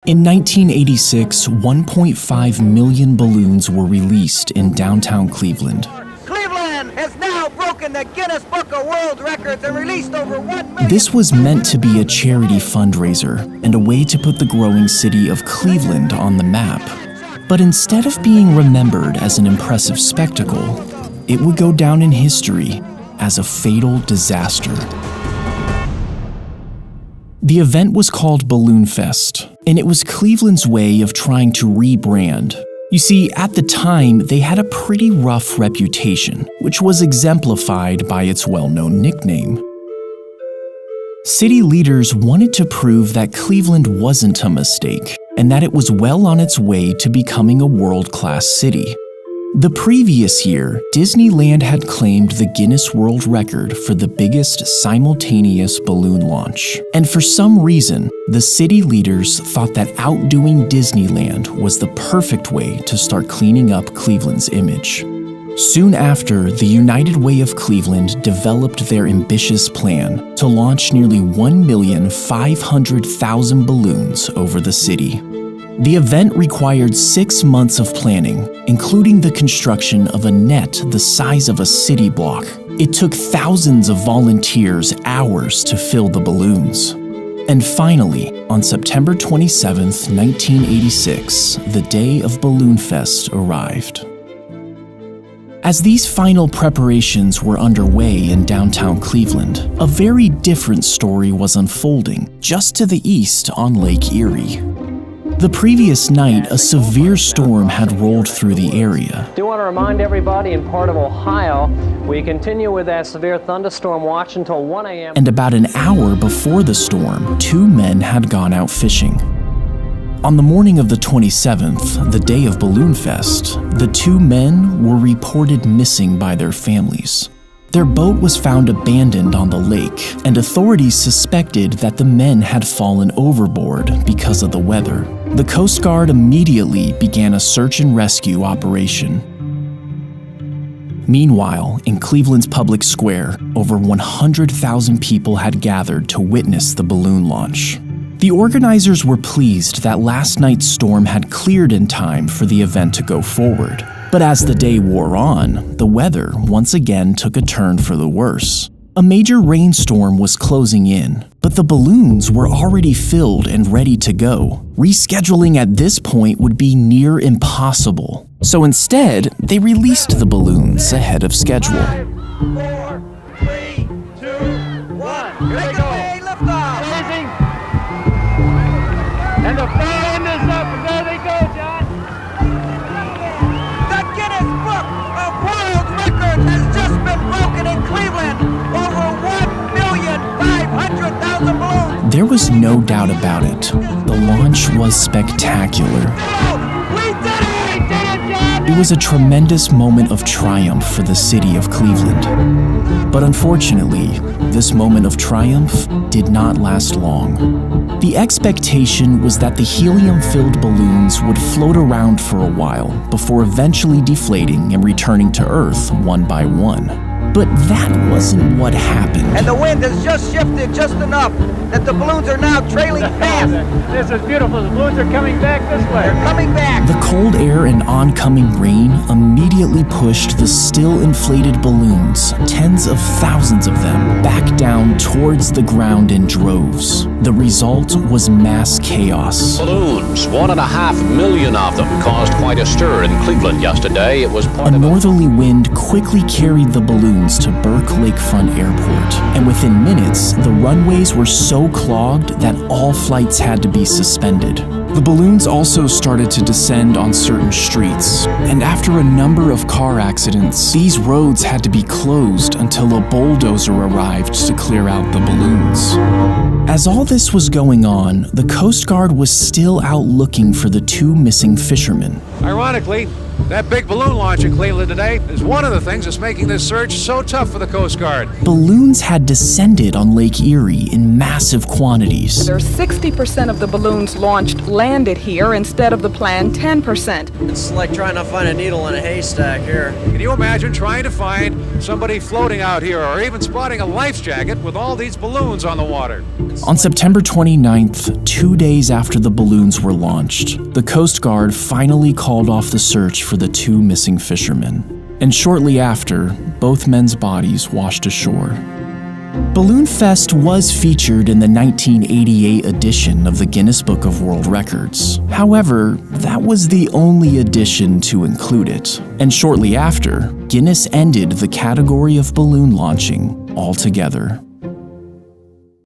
In 1986, 1.5 million balloons were released in downtown Cleveland. Cleveland has now broken the Guinness Book of World Records and released over 1 million. This was meant to be a charity fundraiser and a way to put the growing city of Cleveland on the map. But instead of being remembered as an impressive spectacle, it would go down in history as a fatal disaster. The event was called Balloonfest, and it was Cleveland's way of trying to rebrand. You see, at the time, they had a pretty rough reputation, which was exemplified by its well-known nickname. City leaders wanted to prove that Cleveland wasn't a mistake, and that it was well on its way to becoming a world-class city. The previous year, Disneyland had claimed the Guinness World Record for the biggest simultaneous balloon launch. And for some reason, the city leaders thought that outdoing Disneyland was the perfect way to start cleaning up Cleveland's image. Soon after, the United Way of Cleveland developed their ambitious plan to launch nearly 1,500,000 balloons over the city. The event required 6 months of planning, including the construction of a net the size of a city block. It took thousands of volunteers hours to fill the balloons. And finally, on September 27, 1986, the day of Balloonfest arrived. As these final preparations were underway in downtown Cleveland, a very different story was unfolding just to the east on Lake Erie. The previous night, a severe storm had rolled through the area. I do want to remind everybody in part of Ohio, we continue with that severe thunderstorm watch until 1 a.m. And about an hour before the storm, 2 men had gone out fishing. On the morning of the 27th, the day of Balloonfest, the 2 men were reported missing by their families. Their boat was found abandoned on the lake, and authorities suspected that the men had fallen overboard because of the weather. The Coast Guard immediately began a search and rescue operation. Meanwhile, in Cleveland's public square, over 100,000 people had gathered to witness the balloon launch. The organizers were pleased that last night's storm had cleared in time for the event to go forward. But as the day wore on, the weather once again took a turn for the worse. A major rainstorm was closing in, but the balloons were already filled and ready to go. Rescheduling at this point would be near impossible. So instead, they released the balloons ahead of schedule. 5, 4, 3, 2, 1. Here we go. Lift off. Amazing. And the fan is up, and there they go, John. The Guinness Book of World Records has just been broken in Cleveland. Over 1,500,000 balloons. There was no doubt about it. The launch was spectacular. We did it! It was a tremendous moment of triumph for the city of Cleveland. But unfortunately, this moment of triumph did not last long. The expectation was that the helium-filled balloons would float around for a while before eventually deflating and returning to Earth one by one. But that wasn't what happened. And the wind has just shifted just enough that the balloons are now trailing fast. This is beautiful. The balloons are coming back this way. They're coming back. The cold air and oncoming rain immediately pushed the still inflated balloons, tens of thousands of them, back down towards the ground in droves. The result was mass chaos. Balloons, 1.5 million of them, caused quite a stir in Cleveland yesterday. It was A part of northerly wind quickly carried the balloons to Burke Lakefront Airport, and within minutes, the runways were so clogged that all flights had to be suspended. The balloons also started to descend on certain streets, and after a number of car accidents, these roads had to be closed until a bulldozer arrived to clear out the balloons. As all this was going on, the Coast Guard was still out looking for the 2 missing fishermen. Ironically, That big balloon launch in Cleveland today is one of the things that's making this search so tough for the Coast Guard. Balloons had descended on Lake Erie in massive quantities. There's 60% of the balloons launched landed here instead of the planned 10%. It's like trying to find a needle in a haystack here. Can you imagine trying to find somebody floating out here or even spotting a life jacket with all these balloons on the water? On September 29th, 2 days after the balloons were launched, the Coast Guard finally called off the search for the 2 missing fishermen. And shortly after, both men's bodies washed ashore. Balloonfest was featured in the 1988 edition of the Guinness Book of World Records. However, that was the only edition to include it. And shortly after, Guinness ended the category of balloon launching altogether.